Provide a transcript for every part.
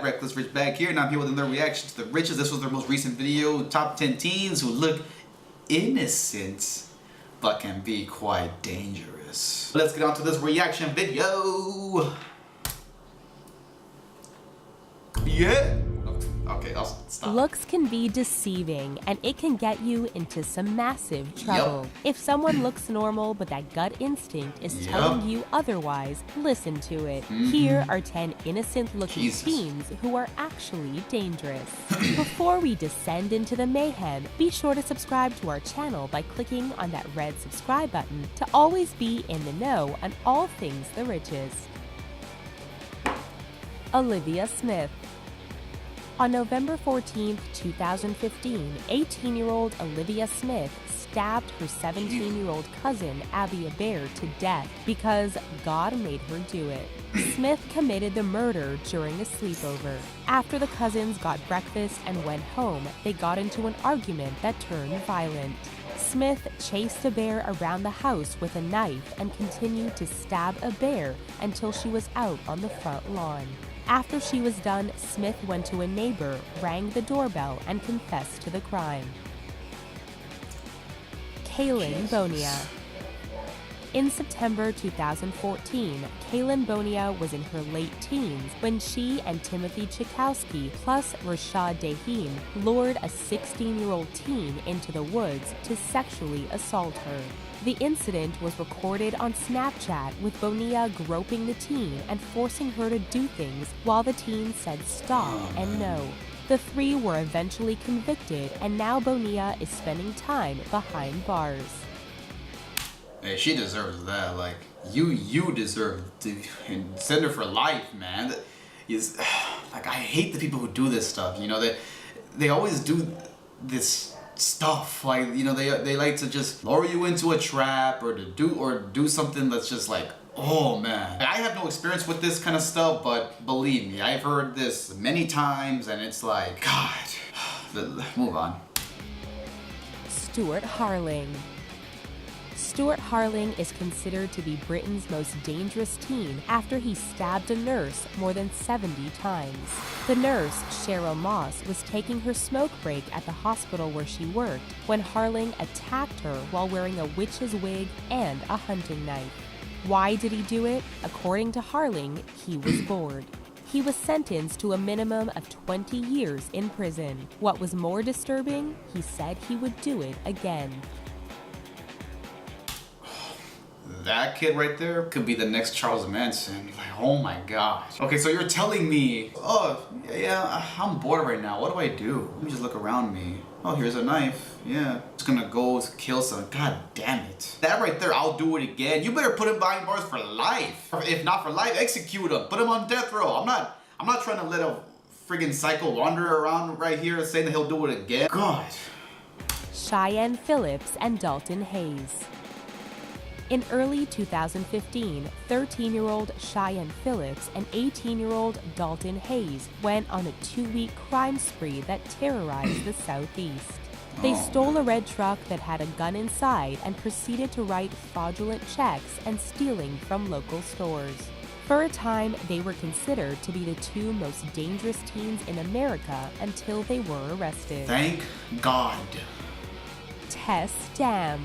got Reckless Rich back here, and I'm here with another reaction to the Riches. This was their most recent video, top 10 teens who look innocent but can be quite dangerous. Let's get on to this reaction video. Yeah. Okay, I'll stop. Looks can be deceiving, and it can get you into some massive trouble. If someone looks normal, but that gut instinct is telling you otherwise, listen to it. Here are 10 innocent-looking teens who are actually dangerous. Before we descend into the mayhem, be sure to subscribe to our channel by clicking on that red subscribe button to always be in the know on all things the Riches. Olivia Smith. On November 14, 2015, 18-year-old Olivia Smith stabbed her 17-year-old cousin, Abby Bear, to death because God made her do it. Smith committed the murder during a sleepover. After the cousins got breakfast and went home, they got into an argument that turned violent. Smith chased the bear around the house with a knife and continued to stab a bear until she was out on the front lawn. After she was done, Smith went to a neighbor, rang the doorbell, and confessed to the crime. KAILYN BONIA. In September 2014, KAILYN BONIA was in her late teens when she and Timothy Chikowski plus Rashad Daheen lured a 16-year-old teen into the woods to sexually assault her. The incident was recorded on Snapchat with Bonia groping the teen and forcing her to do things while the teen said stop and no. The three were eventually convicted, and now Bonia is spending time behind bars. Hey, she deserves that. Like, you deserve to send her for life, man. Like, I hate the people who do this stuff. You know, they always do this stuff. Like, you know, they like to just lure you into a trap or do something that's just like, oh man. I have no experience with this kind of stuff, but believe me, I've heard this many times, and it's like, God. Move on. Stuart HARLING. Stuart HARLING is considered to be Britain's most dangerous teen after he stabbed a nurse more than 70 times. The nurse, Cheryl Moss, was taking her smoke break at the hospital where she worked when HARLING attacked her while wearing a witch's wig and a hunting knife. Why did he do it? According to HARLING, he was bored. He was sentenced to a minimum of 20 years in prison. What was more disturbing? He said he would do it again. That kid right there could be the next Charles Manson. Like, oh my gosh. Okay, so you're telling me, oh, yeah, I'm bored right now. What do I do? Let me just look around me. Oh, here's a knife. Yeah, it's gonna go kill someone. God damn it. That right there, I'll do it again. You better put him behind bars for life. If not for life, execute him. Put him on death row. I'm not trying to let a friggin' psycho wander around right here saying that he'll do it again. God. Cheyenne Phillips and Dalton Hayes. In early 2015, 13-year-old Cheyenne Phillips and 18-year-old Dalton Hayes went on a 2-week crime spree that terrorized the Southeast. They stole a red truck that had a gun inside and proceeded to write fraudulent checks and stealing from local stores. For a time, they were considered to be the 2 most dangerous teens in America until they were arrested. Thank God. Tess Dam.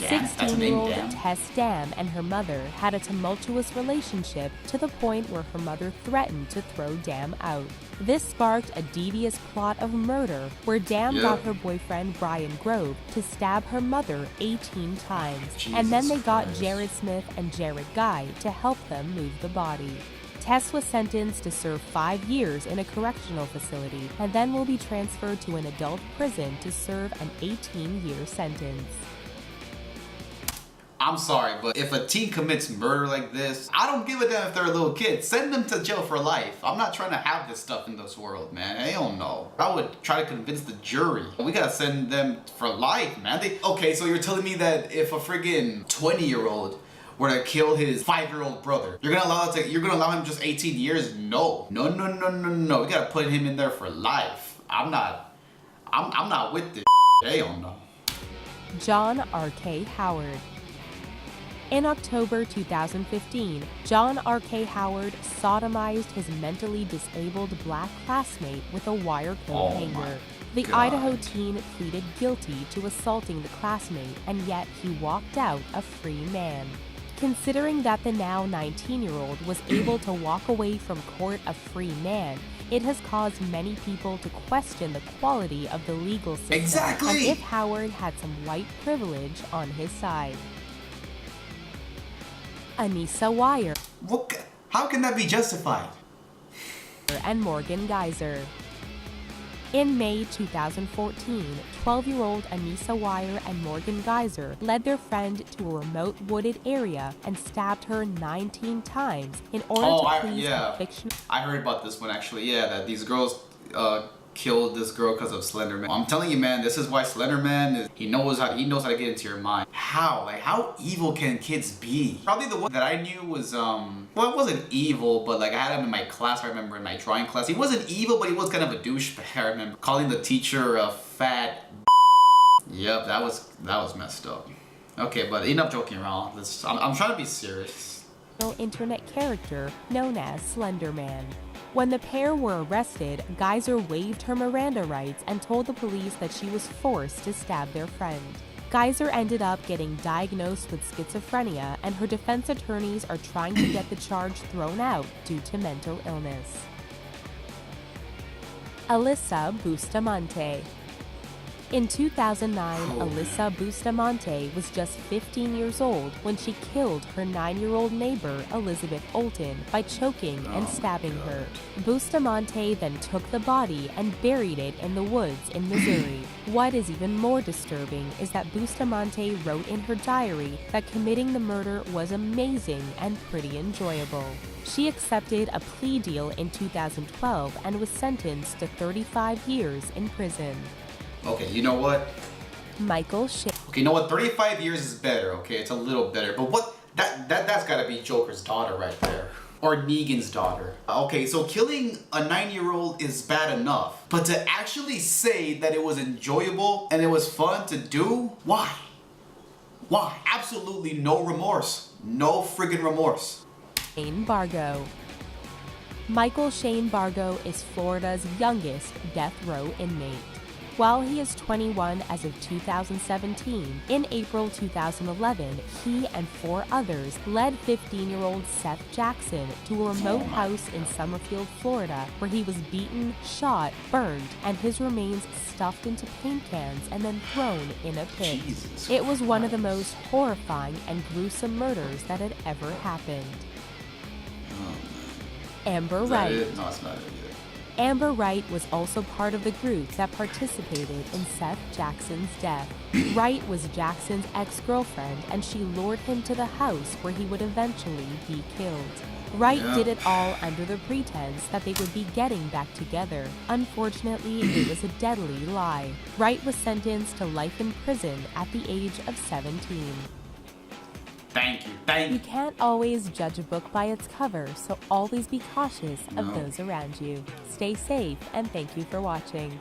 16-year-old Tess Dam and her mother had a tumultuous relationship to the point where her mother threatened to throw Dam out. This sparked a devious plot of murder where Dam got her boyfriend Brian Grove to stab her mother 18 times, and then they got Jared Smith and Jared Guy to help them move the body. Tess was sentenced to serve 5 years in a correctional facility and then will be transferred to an adult prison to serve an 18-year sentence. I'm sorry, but if a teen commits murder like this, I don't give a damn if they're a little kid. Send them to jail for life. I'm not trying to have this stuff in this world, man. I don't know. I would try to convince the jury. We gotta send them for life, man. Okay, so you're telling me that if a friggin' 20-year-old were to kill his 5-year-old brother, you're gonna allow him just 18 years? No. No. We gotta put him in there for life. I'm not with this. Hell no. John R.K. Howard. In October 2015, John R.K. Howard sodomized his mentally disabled black classmate with a wire coat hanger. The Idaho teen pleaded guilty to assaulting the classmate, and yet he walked out a free man. Considering that the now 19-year-old was able to walk away from court a free man, it has caused many people to question the quality of the legal system. Exactly! And if Howard had some white privilege on his side. ANISSA WEIER. How can that be justified? And Morgan Geyser. In May 2014, 12-year-old ANISSA WEIER and Morgan Geyser led their friend to a remote wooded area and stabbed her 19 times in order to please a fictional... I heard about this one actually, that these girls killed this girl because of Slender Man. I'm telling you, man, this is why Slender Man he knows how to get into your mind. How evil can kids be? Probably the one that I knew was well, it wasn't evil, but like I had him in my class. I remember in my drawing class. He wasn't evil, but he was kind of a douchebag. I remember calling the teacher a fat. Yep, that was messed up. Okay, but enough joking around. I'm trying to be serious. Internet character known as Slender Man. When the pair were arrested, Geyser waived her Miranda rights and told the police that she was forced to stab their friend. Geyser ended up getting diagnosed with schizophrenia, and her defense attorneys are trying to get the charge thrown out due to mental illness. ALYSSA Bustamante. In 2009, ALYSSA Bustamante was just 15 years old when she killed her 9-year-old neighbor, Elizabeth Olton, by choking and stabbing her. Bustamante then took the body and buried it in the woods in Missouri. What is even more disturbing is that Bustamante wrote in her diary that committing the murder was amazing and pretty enjoyable. She accepted a plea deal in 2012 and was sentenced to 35 years in prison. Okay, you know what? Michael Shea. Okay, you know what? 35 years is better, okay? It's a little better. But what? That's gotta be Joker's daughter right there. Or Negan's daughter. Okay, so killing a 9-year-old is bad enough. But to actually say that it was enjoyable and it was fun to do? Why? Why? Absolutely no remorse. No friggin' remorse. BARGO. Michael Shane Bargo is Florida's youngest death row inmate. While he is 21 as of 2017, in April 2011, he and 4 others led 15-year-old Seth Jackson to a remote house in Summerfield, Florida, where he was beaten, shot, burned, and his remains stuffed into paint cans and then thrown in a pit. It was one of the most horrifying and gruesome murders that had ever happened. Amber Wright. No, it's not it. Amber Wright was also part of the group that participated in Seth Jackson's death. Wright was Jackson's ex-girlfriend, and she lured him to the house where he would eventually be killed. Wright did it all under the pretense that they would be getting back together. Unfortunately, it was a deadly lie. Wright was sentenced to life in prison at the age of 17. Thank you. You can't always judge a book by its cover, so always be cautious of those around you. Stay safe, and thank you for watching.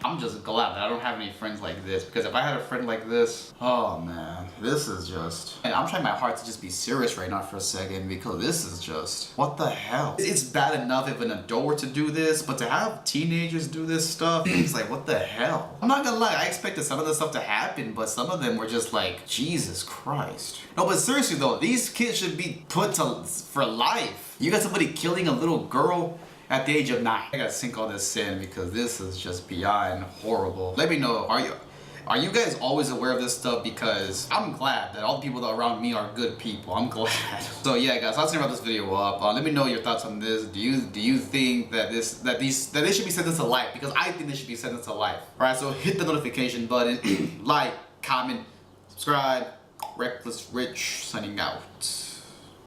I'm just glad that I don't have any friends like this, because if I had a friend like this, oh man, this is just... And I'm trying my heart to just be serious right now for a second, because this is just... What the hell? It's bad enough if an adult were to do this, but to have teenagers do this stuff, it's like, what the hell? I'm not gonna lie, I expected some of this stuff to happen, but some of them were just like, Jesus Christ. No, but seriously though, these kids should be put for life. You got somebody killing a little girl at the age of 9. I gotta sink all this in because this is just beyond horrible. Let me know, are you guys always aware of this stuff? Because I'm glad that all the people that are around me are good people. I'm glad. So yeah, guys, let's wrap this video up. Let me know your thoughts on this. Do you think that they should be sentenced to life? Because I think they should be sentenced to life. All right, so hit the notification button, like, comment, subscribe. Reckless Rich signing out.